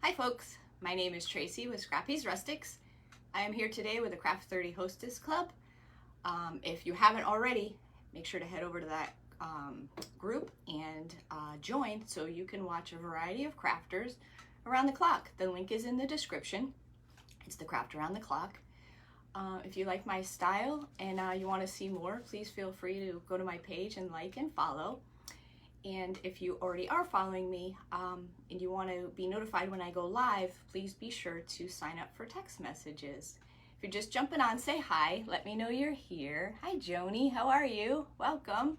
Hi folks, my name is Tracy with Scrappy's Rustics. I am here today with the Craft 30 Hostess Club. If you haven't already, make sure to head over to that group and join so you can watch a variety of crafters around the clock. The link is in the description. It's the Craft Around the Clock. If you like my style and you want to see more, please feel free to go to my page and like and follow. And if you already are following me and you want to be notified when I go live, please be sure to sign up for text messages. If you're just jumping on, say hi. Let me know you're here. Hi, Joni. How are you? Welcome.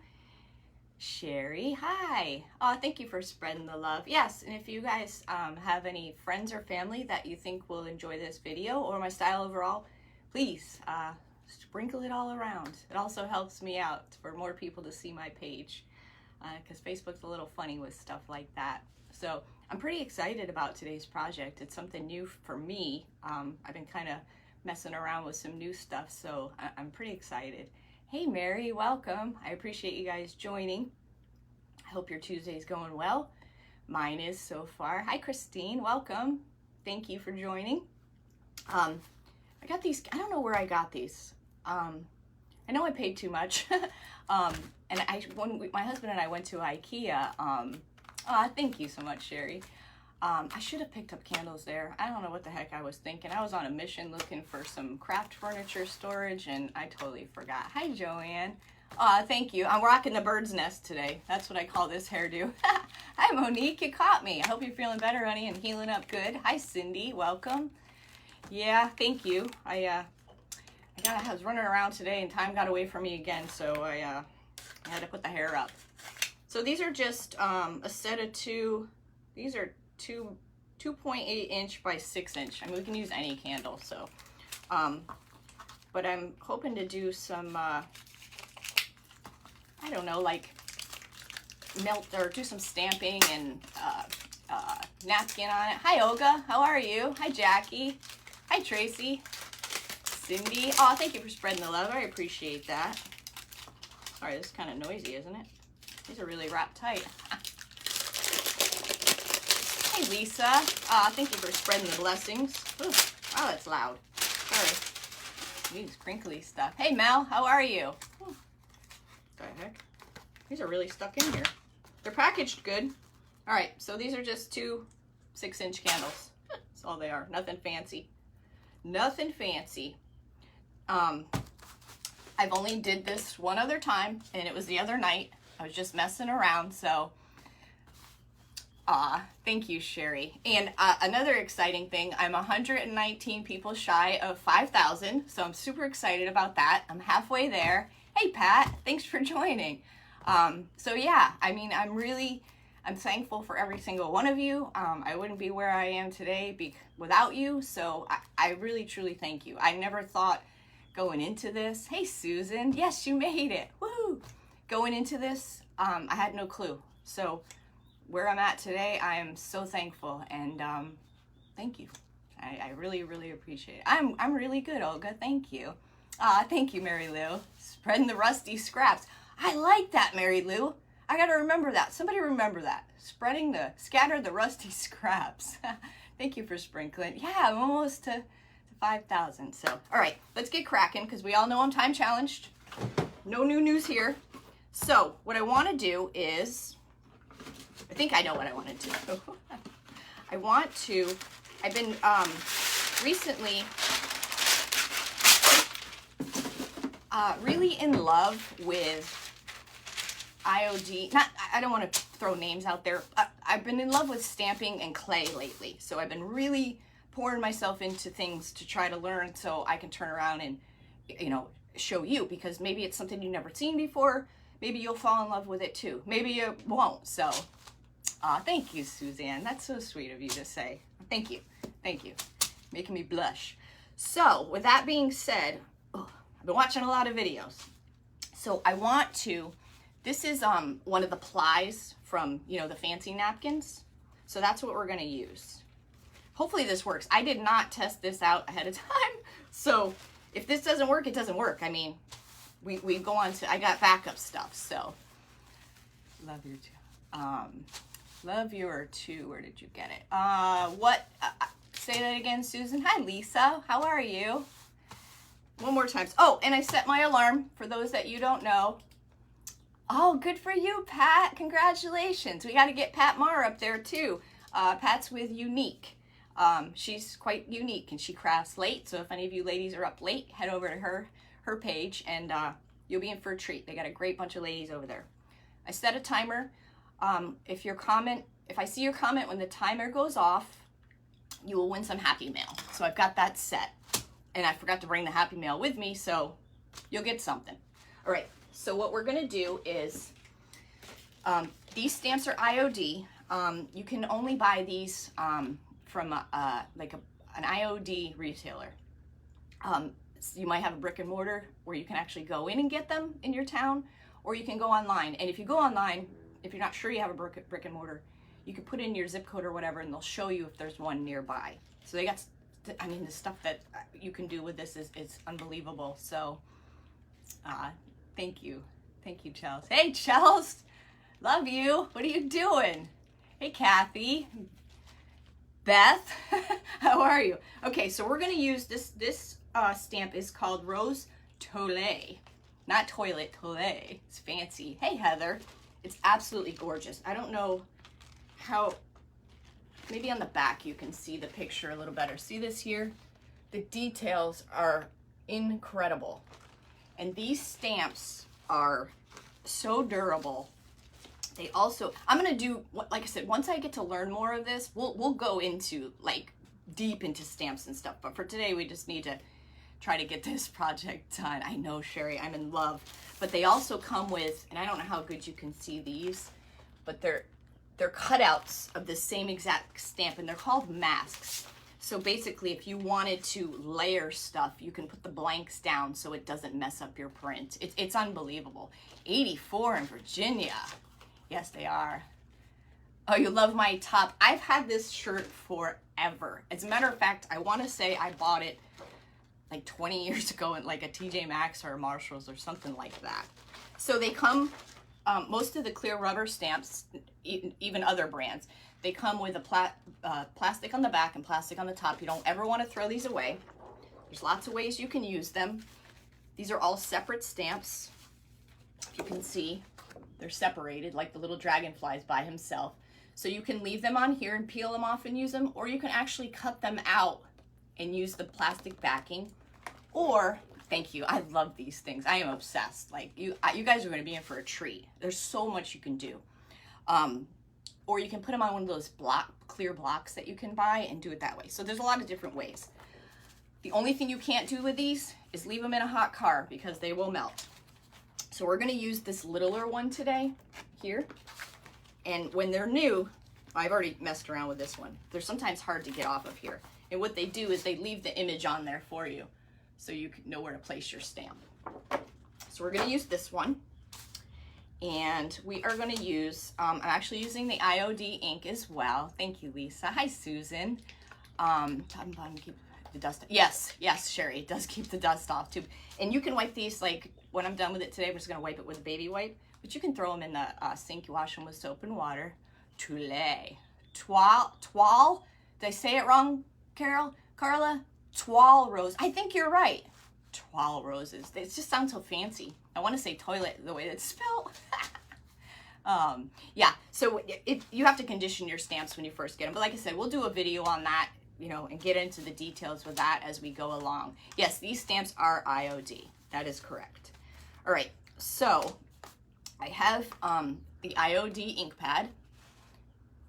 Sherry, hi. Oh, thank you for spreading the love. Yes, and if you guys have any friends or family that you think will enjoy this video or my style overall, please sprinkle it all around. It also helps me out for more people to see my page, because Facebook's a little funny with stuff like that. So I'm pretty excited about today's project. It's something new for me. I've been kind of messing around with some new stuff, so I'm pretty excited. Hey Mary, welcome. I appreciate you guys joining. I hope your Tuesday's going well. Mine is so far. Hi Christine, welcome. Thank you for joining. I got these, I don't know where I got these. I know I paid too much. And when my husband and I went to IKEA, thank you so much, Sherry. I should have picked up candles there. I don't know what the heck I was thinking. I was on a mission looking for some craft furniture storage and I totally forgot. Hi, Joanne. Thank you. I'm rocking the bird's nest today. That's what I call this hairdo. Hi, Monique. You caught me. I hope you're feeling better, honey, and healing up good. Hi, Cindy. Welcome. Yeah, thank you. I was running around today and time got away from me again, so I had to put the hair up. So these are just a set of two. These are 2.8 inch by 6 inch. I mean, we can use any candle, so. But I'm hoping to do some, I don't know, like melt or do some stamping and napkin on it. Hi, Olga. How are you? Hi, Jackie. Hi, Tracy. Cindy. Oh, thank you for spreading the love. I appreciate that. Sorry, this is kind of noisy, isn't it? These are really wrapped tight. Hey, Lisa. Thank you for spreading the blessings. Ooh, wow, that's loud. Sorry. These crinkly stuff. Hey, Mel. How are you? What the heck? These are really stuck in here. They're packaged good. All right, so these are just two 6-inch candles. That's all they are. Nothing fancy. Nothing fancy. I've only did this one other time, and it was the other night. I was just messing around, so thank you, Sherry. And another exciting thing, I'm 119 people shy of 5,000, so I'm super excited about that. I'm halfway there. Hey, Pat, thanks for joining. So yeah, I mean, I'm thankful for every single one of you. I wouldn't be where I am today without you, so I really, truly thank you. I never thought going into this, hey Susan, yes, you made it, woo! Going into this, I had no clue. So where I'm at today, I am so thankful, and thank you. I really, really appreciate it. I'm really good, Olga, thank you. Thank you, Mary Lou. Spreading the rusty scraps. I like that, Mary Lou. I gotta remember that. Somebody remember that. Scatter the rusty scraps. Thank you for sprinkling. Yeah, I'm almost to 5,000. So, all right, let's get cracking because we all know I'm time challenged. No new news here. So what I want to do is, I think I know what I want to do. I've been recently really in love with IOD. I don't want to throw names out there. I've been in love with stamping and clay lately. So I've been really pouring myself into things to try to learn so I can turn around and, show you, because maybe it's something you've never seen before. Maybe you'll fall in love with it too. Maybe you won't. So thank you, Suzanne. That's so sweet of you to say. Thank you. Thank you. Making me blush. So with that being said, I've been watching a lot of videos. So I want to, this is one of the plies from, the fancy napkins. So that's what we're going to use. Hopefully this works. I did not test this out ahead of time. So if this doesn't work, it doesn't work. I mean, we go on to, I got backup stuff. So love you too. Love your two. Where did you get it? Say that again, Susan. Hi, Lisa. How are you? One more time. Oh, and I set my alarm for those that you don't know. Oh, good for you, Pat. Congratulations. We got to get Pat Marr up there too. Pat's with Unique. She's quite unique and she crafts late. So if any of you ladies are up late, head over to her page and you'll be in for a treat. They got a great bunch of ladies over there. I set a timer. If I see your comment when the timer goes off, you will win some Happy Mail. So I've got that set. And I forgot to bring the Happy Mail with me, so you'll get something. All right, so what we're gonna do is, these stamps are IOD. You can only buy these from an IOD retailer. So you might have a brick and mortar where you can actually go in and get them in your town, or you can go online. And if you go online, if you're not sure you have a brick and mortar, you can put in your zip code or whatever and they'll show you if there's one nearby. So they got, I mean, the stuff that you can do with this is unbelievable. So thank you. Thank you, Chels. Hey, Chels. Love you. What are you doing? Hey, Kathy. Beth. How are you? Okay, so we're going to use this stamp is called Rose Toilette. Not toilet, toilette. It's fancy. Hey, Heather. It's absolutely gorgeous. I don't know how, maybe on the back you can see the picture a little better. See this here? The details are incredible. And these stamps are so durable. They also, I'm gonna do, like I said, once I get to learn more of this, we'll go into like deep into stamps and stuff. But for today, we just need to try to get this project done. I know, Sherry, I'm in love. But they also come with, and I don't know how good you can see these, but they're cutouts of the same exact stamp, and they're called masks. So basically, if you wanted to layer stuff, you can put the blanks down so it doesn't mess up your print. It's unbelievable. 84 in Virginia. Yes, they are. Oh, you love my top. I've had this shirt forever. As a matter of fact, I want to say I bought it like 20 years ago in like a TJ Maxx or a Marshalls or something like that. So they come, most of the clear rubber stamps, even other brands, they come with a plastic on the back and plastic on the top. You don't ever want to throw these away. There's lots of ways you can use them. These are all separate stamps. If you can see, they're separated like the little dragonflies by himself. So you can leave them on here and peel them off and use them, or you can actually cut them out and use the plastic backing. Or, thank you, I love these things. I am obsessed. Like, you guys are going to be in for a treat. There's so much you can do. Or you can put them on one of those clear blocks that you can buy and do it that way. So there's a lot of different ways. The only thing you can't do with these is leave them in a hot car because they will melt. So we're going to use this littler one today here. And when they're new, I've already messed around with this one. They're sometimes hard to get off of here. And what they do is they leave the image on there for you so you can know where to place your stamp. So we're going to use this one. And we are going to use, I'm actually using the IOD ink as well. Thank you, Lisa. Hi, Susan. Top and bottom, keep the dust. Yes, Sherry, it does keep the dust off too. And you can wipe these, like when I'm done with it today, we're just going to wipe it with a baby wipe. But you can throw them in the sink. You wash them with soap and water. Toilette. Toile. Did I say it wrong, Carla? Toile rose. I think you're right. Toile roses. It just sounds so fancy. I want to say toilet the way it's spelled. Yeah, so you have to condition your stamps when you first get them. But like I said, we'll do a video on that, you know, and get into the details with that as we go along. Yes, these stamps are IOD. That is correct. All right, so I have the IOD ink pad.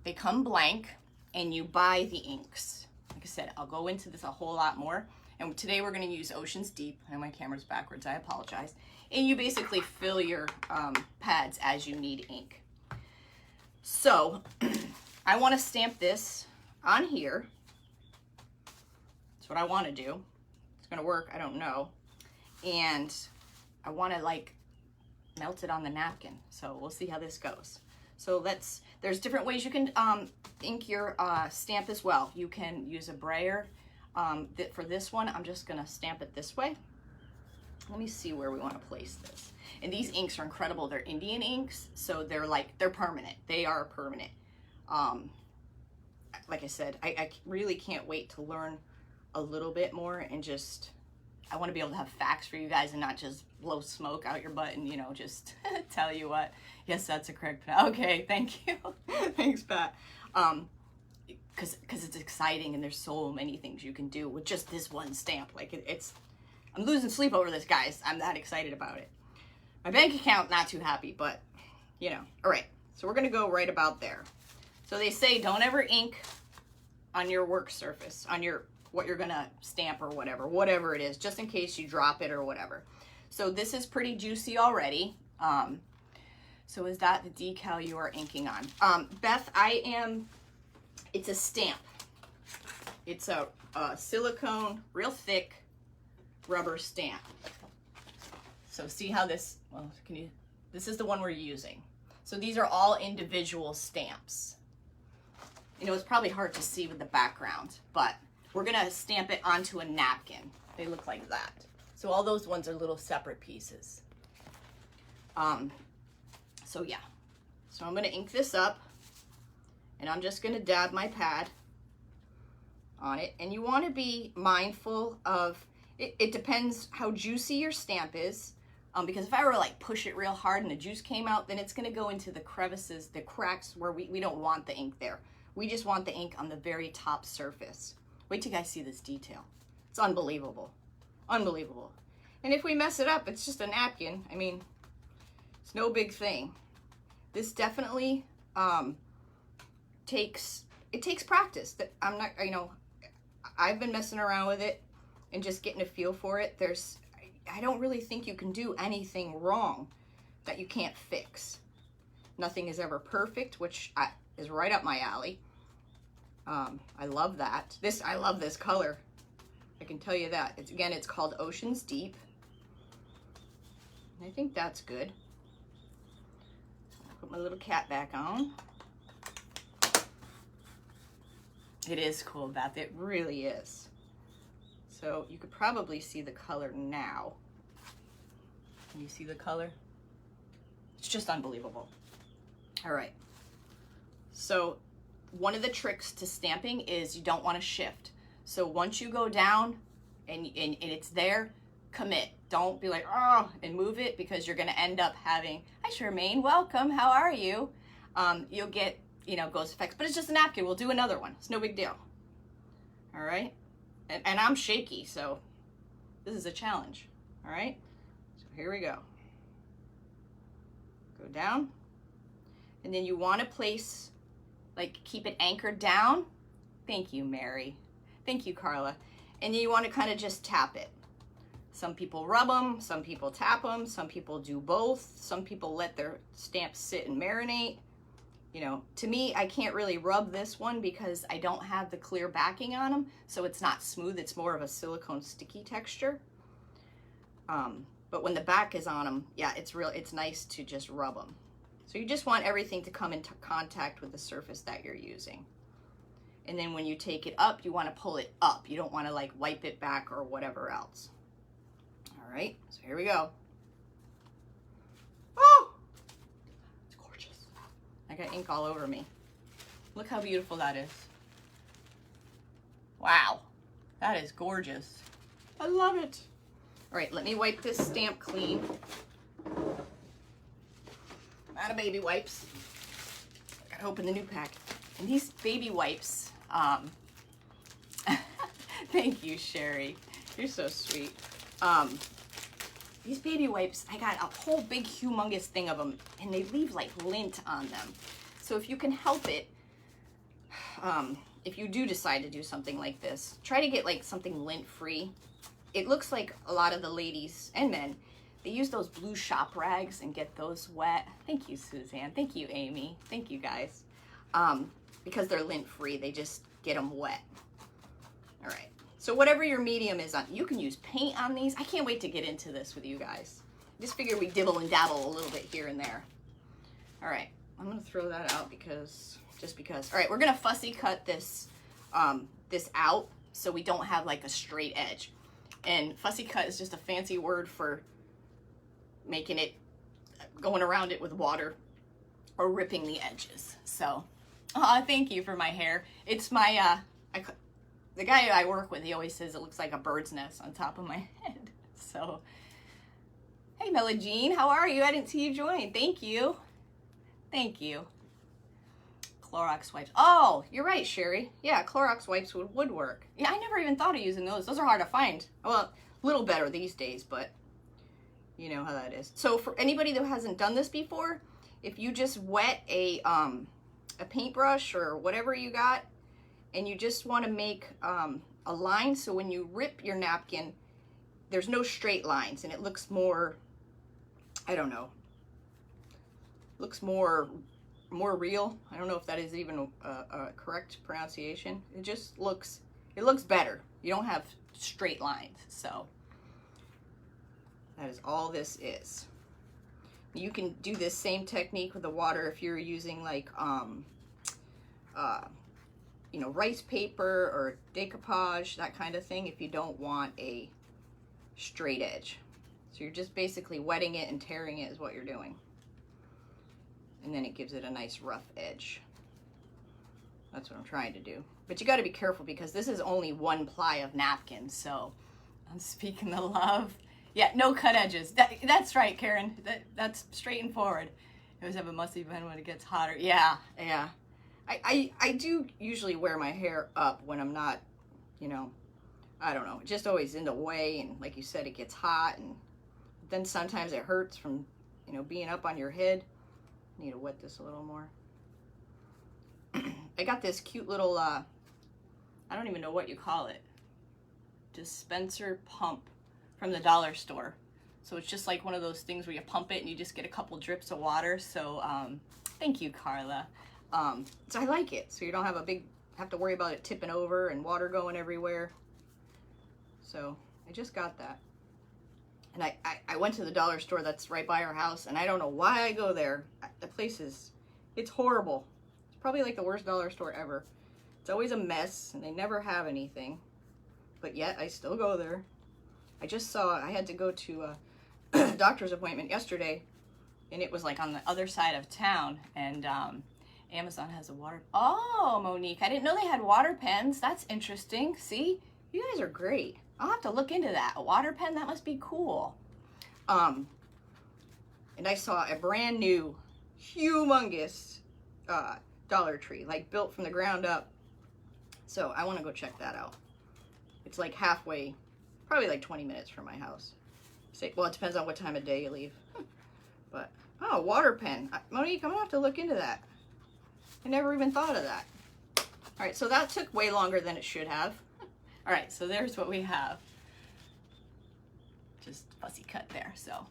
They come blank, and you buy the inks. Like I said, I'll go into this a whole lot more. And today we're going to use Ocean's Deep. And my camera's backwards, I apologize. And you basically fill your pads as you need ink. So I want to stamp this on here. That's what I want to do. It's going to work, I don't know. And I want to like melt it on the napkin. So we'll see how this goes. So there's different ways you can ink your stamp as well. You can use a brayer. For this one, I'm just gonna stamp it this way. Let me see where we want to place this. And these inks are incredible. They're Indian inks, so they're permanent. They are permanent. Like I said, I really can't wait to learn a little bit more, and just, I want to be able to have facts for you guys and not just blow smoke out your butt and, you know, just tell you what, yes, that's a correct, okay, thank you. Thanks, Pat. Because it's exciting, and there's so many things you can do with just this one stamp. Like, it's, I'm losing sleep over this, guys. I'm that excited about it. My bank account, not too happy, but, you know. All right, so we're going to go right about there. So they say don't ever ink on your work surface, on your, what you're gonna stamp or whatever it is, just in case you drop it or whatever. So this is pretty juicy already. So is that the decal you are inking on? Beth, it's a stamp. It's a silicone, real thick rubber stamp. So see how this, well, this is the one we're using. So these are all individual stamps. You know, it's probably hard to see with the background, but we're gonna stamp it onto a napkin. They look like that. So all those ones are little separate pieces. So yeah, so I'm gonna ink this up, and I'm just gonna dab my pad on it. And you wanna be mindful of, it depends how juicy your stamp is, because if I were to like push it real hard and the juice came out, then it's gonna go into the crevices, the cracks where we don't want the ink there. We just want the ink on the very top surface. Wait till you guys see this detail. It's unbelievable. Unbelievable. And if we mess it up, it's just a napkin. I mean, it's no big thing. This definitely takes practice. That I'm not, you know, I've been messing around with it and just getting a feel for it. I don't really think you can do anything wrong that you can't fix. Nothing is ever perfect, which is right up my alley. I love that. I love this color. I can tell you that. It's called Oceans Deep. I think that's good. I'll put my little cat back on. It is cool, Beth. It really is. So you could probably see the color now. Can you see the color? It's just unbelievable. All right. So one of the tricks to stamping is you don't want to shift. So once you go down and it's there, commit. Don't be like, oh, and move it, because you're going to end up having, hi Charmaine, welcome, how are you? You'll get, you know, ghost effects, but it's just a napkin. We'll do another one. It's no big deal. All right. And I'm shaky, so this is a challenge. All right. So here we go. Go down. And then you want to place, like, keep it anchored down. Thank you, Mary. Thank you, Carla. And then you want to kind of just tap it. Some people rub them, some people tap them, some people do both. Some people let their stamps sit and marinate. You know, to me, I can't really rub this one because I don't have the clear backing on them, so it's not smooth. It's more of a silicone sticky texture. But when the back is on them, yeah, it's nice to just rub them. So you just want everything to come into contact with the surface that you're using. And then when you take it up, you want to pull it up. You don't want to like wipe it back or whatever else. All right, so here we go. Oh, it's gorgeous. I got ink all over me. Look how beautiful that is. Wow, that is gorgeous. I love it. All right, let me wipe this stamp clean. Out of baby wipes. I gotta open the new pack. And these baby wipes, thank you, Sherry. You're so sweet. These baby wipes, I got a whole big humongous thing of them, and they leave like lint on them. So if you can help it, if you do decide to do something like this, try to get like something lint free. It looks like a lot of the ladies and men, they use those blue shop rags and get those wet. Thank you, Suzanne. Thank you, Amy. Thank you, guys. Because they're lint free, they just get them wet. All right. So whatever your medium is on, you can use paint on these. I can't wait to get into this with you guys. Just figure we dibble and dabble a little bit here and there. All right, I'm gonna throw that out just because. All right, we're gonna fussy cut this, this out so we don't have like a straight edge. And fussy cut is just a fancy word for making it, going around it with water or ripping the edges. So Aw, thank you for my hair. It's my, the guy I work with, he always says it looks like a bird's nest on top of my head. So, hey, Mela Jean, how are you? I didn't see you join. Thank you. Thank you. Clorox wipes. Oh, you're right, Sherry. Yeah, Clorox wipes would work. Yeah, I never even thought of using those. Those are hard to find. Well, a little better these days, but you know how that is. So for anybody that hasn't done this before, if you just wet a paintbrush or whatever you got, and you just want to make a line, so when you rip your napkin, there's no straight lines, and it looks more, I don't know, looks more real. I don't know if that is even a correct pronunciation. It just looks, it looks better. You don't have straight lines. So that is all this is. You can do this same technique with the water if you're using like you know, rice paper or decoupage, that kind of thing, if you don't want a straight edge. So you're just basically wetting it and tearing it is what you're doing. And then it gives it a nice rough edge. That's what I'm trying to do. But you got to be careful because this is only one ply of napkin, so I'm speaking the love. Yeah, no cut edges. That's right, Karen. That's straight and forward. It always have a musty bun when it gets hotter. Yeah, yeah. I do usually wear my hair up when I'm not, you know, I don't know, just always in the way, and like you said, it gets hot, and then sometimes it hurts from, you know, being up on your head. Need to wet this a little more. I got this cute little, I don't even know what you call it, dispenser pump from the dollar store. So it's just like one of those things where you pump it and you just get a couple drips of water. So thank you, Carla. So I like it. So you don't have to worry about it tipping over and water going everywhere. So I just got that. And I went to the dollar store that's right by our house, and I don't know why I go there. The place is, it's horrible. It's probably like the worst dollar store ever. It's always a mess, and they never have anything. But yet, I still go there. I just saw, I had to go to a doctor's appointment yesterday, and it was like on the other side of town, and Amazon has a water, oh, Monique, I didn't know they had water pens. That's interesting. See, you guys are great. I'll have to look into that. A water pen, that must be cool. And I saw a brand new, humongous Dollar Tree, like built from the ground up. So I want to go check that out. It's like halfway, probably like 20 minutes from my house. Well, it depends on what time of day you leave. But, oh, water pen. Monique, I'm going to have to look into that. I never even thought of that. All right, so that took way longer than it should have. All right, so there's what we have. Just fussy cut there. So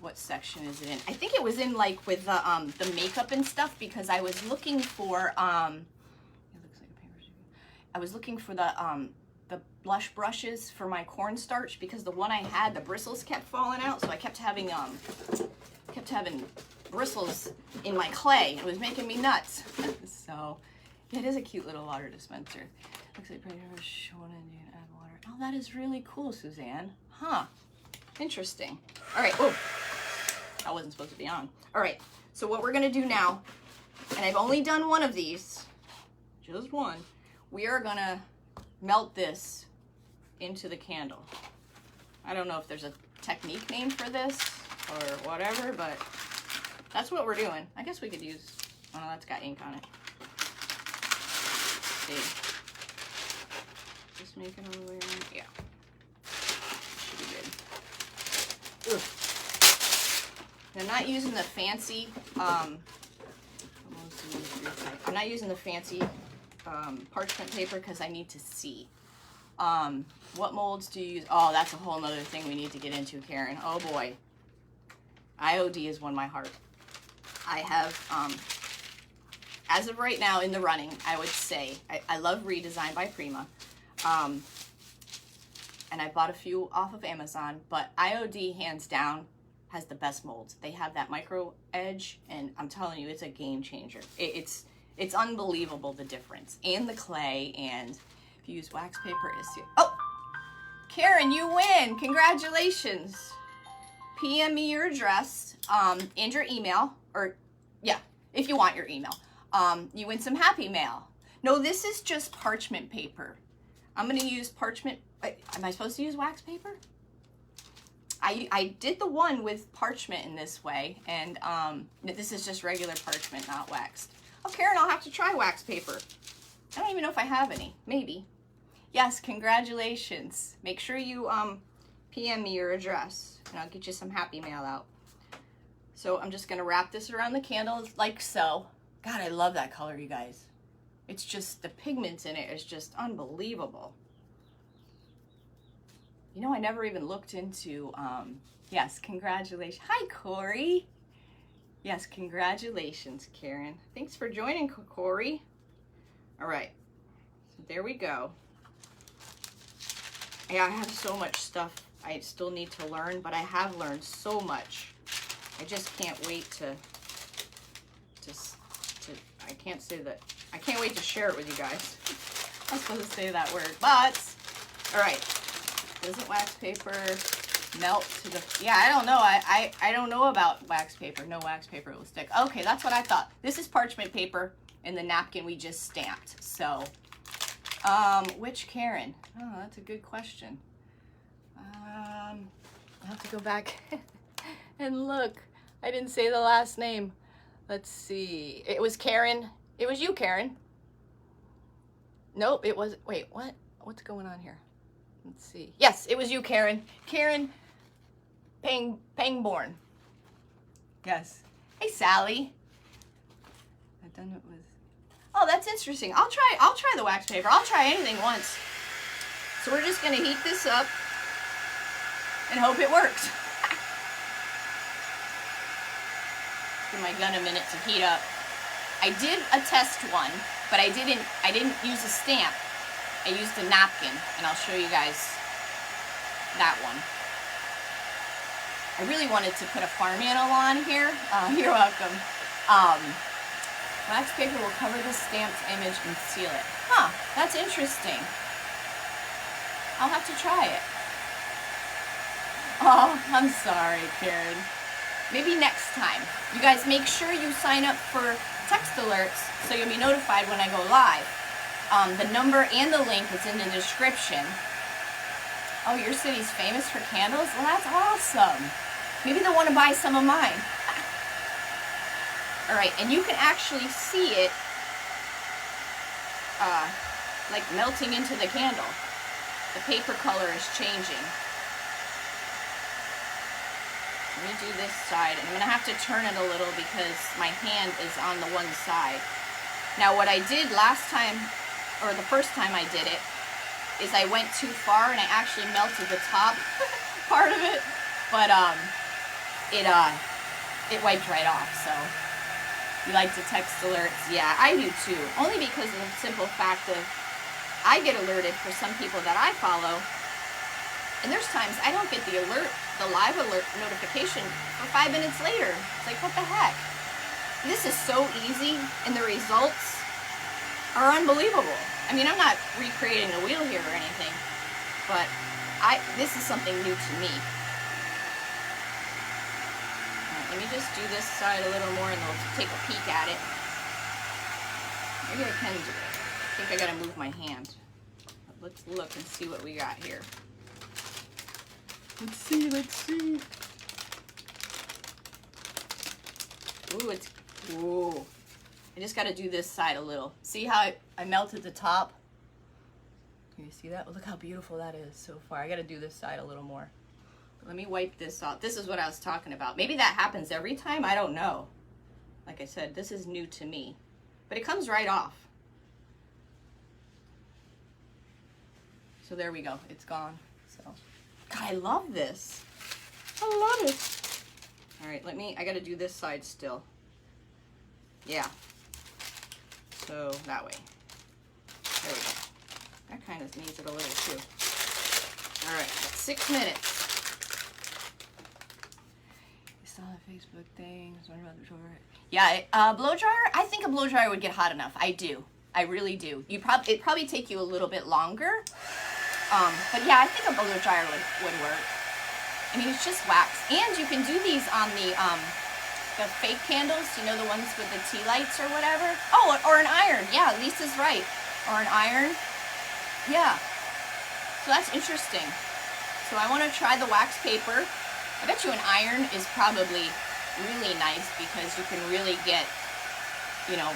what section is it in? I think it was in like with the makeup and stuff, because I was looking for it looks like a paper tube. I was looking for the blush brushes for my cornstarch, because the one I had, the bristles kept falling out, so I kept having bristles in my clay. It was making me nuts. So yeah, it is a cute little water dispenser. Looks like pretty much add water. Oh, that is really cool, Suzanne. Huh. Interesting. All right. Oh, that wasn't supposed to be on. All right. So what we're going to do now, and I've only done one of these, just one, we are going to melt this into the candle. I don't know if there's a technique name for this or whatever, but that's what we're doing. I guess we could use, oh, no, that's got ink on it. Let's see. Just make it all the way around. Yeah. Should be good. Ugh. I'm not using the fancy, I'm not using the fancy parchment paper because I need to see. What molds do you use? Oh, that's a whole nother thing we need to get into, Karen. Oh boy. IOD has won my heart. I have, as of right now in the running, I would say, I love Redesign by Prima. And I bought a few off of Amazon, but IOD hands down has the best molds. They have that micro edge, and I'm telling you, it's a game changer. It's unbelievable, the difference. And the clay, and if you use wax paper, oh, Karen, you win. Congratulations. PM me your address and your email, or yeah, if you want your email. you win some Happy Mail. No, this is just parchment paper. I'm going to use parchment. Am I supposed to use wax paper? I did the one with parchment in this way, and this is just regular parchment, not waxed. Oh, Karen, I'll have to try wax paper. I don't even know if I have any. Maybe. Yes, congratulations. Make sure you PM me your address, and I'll get you some Happy Mail out. So I'm just going to wrap this around the candle like so. God, I love that color, you guys. It's just, the pigments in it is just unbelievable. You know, I never even looked into, yes, congratulations. Hi, Corey. Yes, congratulations, Karen. Thanks for joining, Corey. All right, so there we go. Yeah, I have so much stuff I still need to learn, but I have learned so much. I just can't wait to I can't say that. I can't wait to share it with you guys. I'm supposed to say that word, but, all right. Doesn't wax paper melt to the, yeah, I don't know. I don't know about wax paper. No wax paper will stick. Okay, that's what I thought. This is parchment paper and the napkin we just stamped. So, which Karen? Oh, that's a good question. I'll have to go back and look. I didn't say the last name. Let's see. It was Karen. It was you, Karen. Nope, it was, wait, what? What's going on here? Let's see. Yes, it was you, Karen. Karen Pangborn. Yes. Hey, Sally. I've done it with. Oh, that's interesting. I'll try the wax paper. I'll try anything once. So we're just gonna heat this up and hope it works. Give my gun a minute to heat up. I did a test one, but I didn't use a stamp. I used a napkin, and I'll show you guys that one. I really wanted to put a farm animal on here. You're welcome. Wax paper will cover the stamped image and seal it. Huh, that's interesting. I'll have to try it. Oh, I'm sorry, Karen. Maybe next time. You guys make sure you sign up for text alerts so you'll be notified when I go live. The number and the link is in the description. Oh, your city's famous for candles? Well, that's awesome. Maybe they'll want to buy some of mine. All right, and you can actually see it like melting into the candle. The paper color is changing. Let me do this side, and I'm gonna have to turn it a little because my hand is on the one side. Now, what I did last time, or the first time I did it, is I went too far and I actually melted the top part of it, but it wiped right off. So you like to text alerts? Yeah, I do too. Only because of the simple fact of I get alerted for some people that I follow, and there's times I don't get the alert, the live alert notification for 5 minutes later. It's like, what the heck? This is so easy, and the results are unbelievable. I mean, I'm not recreating the wheel here or anything, but this is something new to me. Right, let me just do this side a little more, and we'll take a peek at it. Maybe I can do it. I think I gotta move my hand. Let's look and see what we got here. Let's see, let's see. Ooh, ooh. I just gotta do this side a little. See how I melted the top? Can you see that? Well, look how beautiful that is so far. I gotta do this side a little more. Let me wipe this off. This is what I was talking about. Maybe that happens every time, I don't know. Like I said, this is new to me. But it comes right off. So there we go, it's gone. So, God, I love this. I love it. All right, I gotta do this side still. Yeah. So that way. There we go. That kind of needs it a little too. All right, 6 minutes. You saw the Facebook thing. Yeah, blow dryer. I think a blow dryer would get hot enough. I do. I really do. It'd probably take you a little bit longer. But yeah, I think a blow dryer would work. I mean, it's just wax. And you can do these on the the fake candles, you know, the ones with the tea lights or whatever. Oh, or an iron. Yeah, Lisa's right. Or an iron. Yeah. So that's interesting. So I want to try the wax paper. I bet you an iron is probably really nice because you can really get, you know,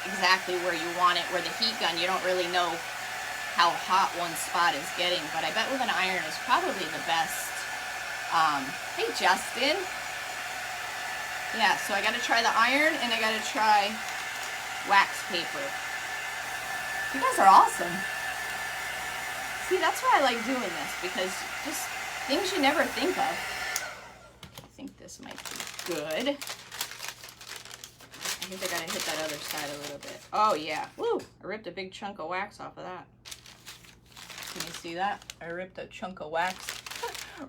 exactly where you want it. Where the heat gun, you don't really know how hot one spot is getting, but I bet with an iron is probably the best. Hey Justin. Yeah, so I gotta try the iron and I gotta try wax paper. You guys are awesome. See, that's why I like doing this, because just things you never think of. I think this might be good. I think I gotta hit that other side a little bit. Oh yeah, woo! I ripped a big chunk of wax off of that. Can you see that? I ripped a chunk of wax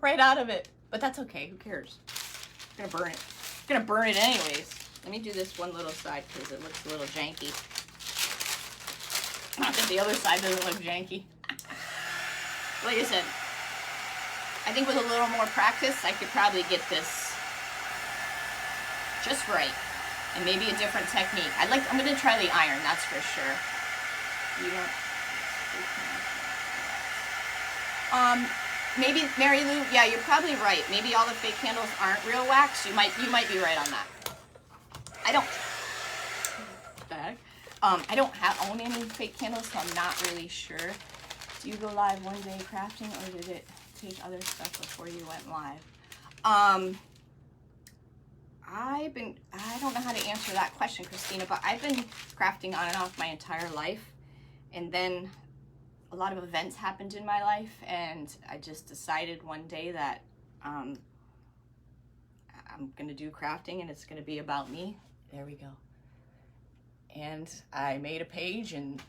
right out of it. But that's okay, who cares? I'm gonna burn it. I'm gonna burn it anyways. Let me do this one little side because it looks a little janky. Not that the other side doesn't look janky. Like I said, I think with a little more practice, I could probably get this just right. And maybe a different technique. I'm gonna try the iron, that's for sure. You don't... Maybe, Mary Lou, yeah, you're probably right. Maybe all the fake candles aren't real wax. You might be right on that. I don't, what the heck? I don't own any fake candles, so I'm not really sure. Do you go live one day crafting, or did it take other stuff before you went live? I don't know how to answer that question, Christina, but I've been crafting on and off my entire life, and then a lot of events happened in my life, and I just decided one day that I'm gonna do crafting and it's gonna be about me. There we go. And I made a page and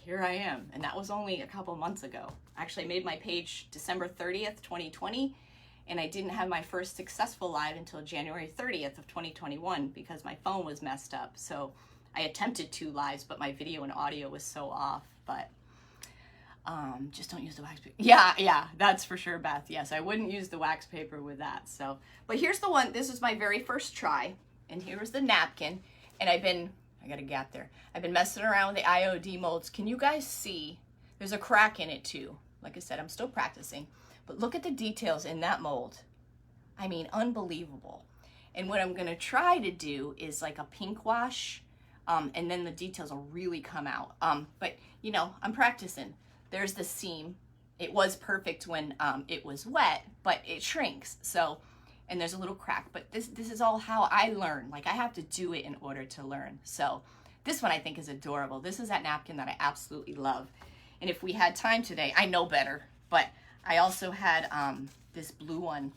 here I am. And that was only a couple months ago. Actually, I made my page December 30th, 2020, and I didn't have my first successful live until January 30th of 2021 because my phone was messed up. So I attempted 2 lives, but my video and audio was so off. But just don't use the wax paper. Yeah, that's for sure, Beth. Yes, I wouldn't use the wax paper with that. So, but here's the one. This is my very first try, and here's the napkin. And I got a gap there. I've been messing around with the IOD molds. Can you guys see? There's a crack in it too. Like I said, I'm still practicing, but look at the details in that mold. I mean, unbelievable. And what I'm gonna try to do is like a pink wash, and then the details will really come out. But you know, I'm practicing. There's the seam. It was perfect when it was wet, but it shrinks. So, and there's a little crack, but this is all how I learn. Like I have to do it in order to learn. So this one I think is adorable. This is that napkin that I absolutely love. And if we had time today, I know better, but I also had this blue one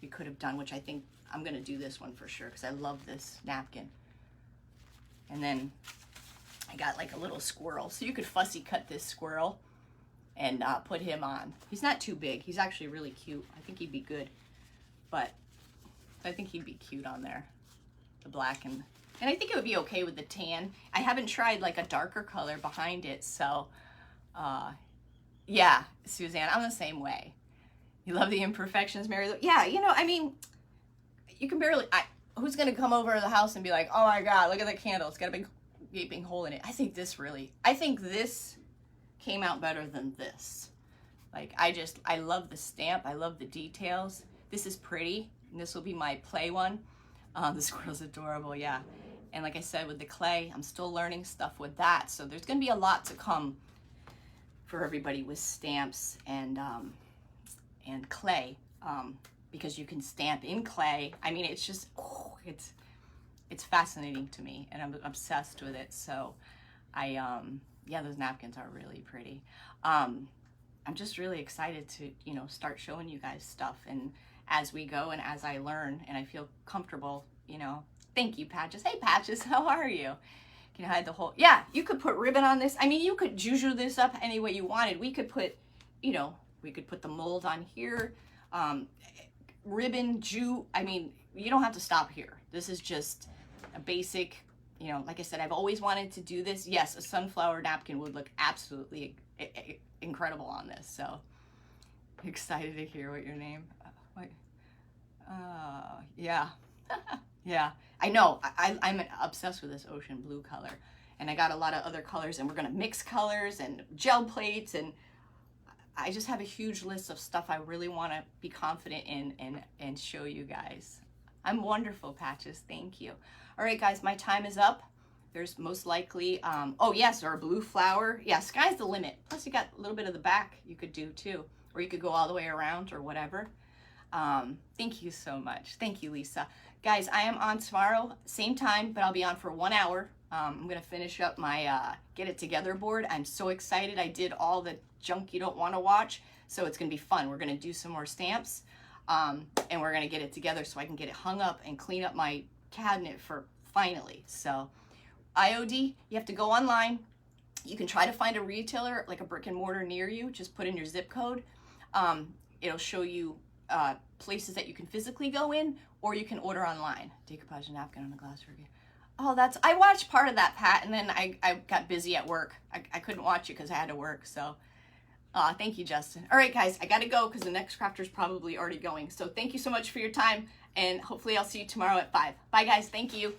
we could have done, which I think I'm gonna do this one for sure because I love this napkin. And then I got like a little squirrel. So you could fussy cut this squirrel and put him on. He's not too big. He's actually really cute. I think he'd be good. But I think he'd be cute on there. The black and I think it would be okay with the tan. I haven't tried like a darker color behind it. So yeah, Suzanne, I'm the same way. You love the imperfections, Mary Lou? Yeah, you know, I mean, you can barely, who's gonna come over to the house and be like, oh my God, look at the candle. It's got a big gaping hole in it. I think this came out better than this. Like I love the stamp. I love the details. This is pretty, and this will be my play one. The squirrel's adorable, yeah. And like I said, with the clay, I'm still learning stuff with that. So there's gonna be a lot to come for everybody with stamps and clay, because you can stamp in clay. I mean, it's just, it's fascinating to me, and I'm obsessed with it. So yeah, those napkins are really pretty. I'm just really excited to, you know, start showing you guys stuff, and as we go and as I learn and I feel comfortable, you know. Thank you, Patches. Hey, Patches, how are you? Can you hide the whole, yeah, you could put ribbon on this. I mean, you could juju this up any way you wanted. We could put, you know, we could put the mold on here, ribbon, I mean, you don't have to stop here. This is just a basic, you know, like I said, I've always wanted to do this. Yes, a sunflower napkin would look absolutely incredible on this. So excited to hear what your name, yeah. Yeah, I know. I'm obsessed with this ocean blue color. And I got a lot of other colors, and we're going to mix colors and gel plates. And I just have a huge list of stuff I really want to be confident in and show you guys. I'm wonderful, Patches. Thank you. All right, guys, my time is up. There's most likely, oh yes, our blue flower. Yeah, sky's the limit. Plus you got a little bit of the back you could do too. Or you could go all the way around or whatever. Thank you so much. Thank you, Lisa. Guys, I am on tomorrow, same time, but I'll be on for 1 hour. I'm going to finish up my Get It Together board. I'm so excited. I did all the junk you don't want to watch, so it's going to be fun. We're going to do some more stamps, and we're going to get it together so I can get it hung up and clean up my cabinet for finally. So IOD, you have to go online. You can try to find a retailer, like a brick and mortar near you. Just put in your zip code. It'll show you places that you can physically go in, or you can order online. Decoupage a napkin on a glass review. Oh, I watched part of that, Pat, and then I got busy at work. I couldn't watch it because I had to work, so thank you, Justin. All right, guys, I got to go because the next crafter's probably already going. So thank you so much for your time, and hopefully I'll see you tomorrow at 5. Bye, guys. Thank you.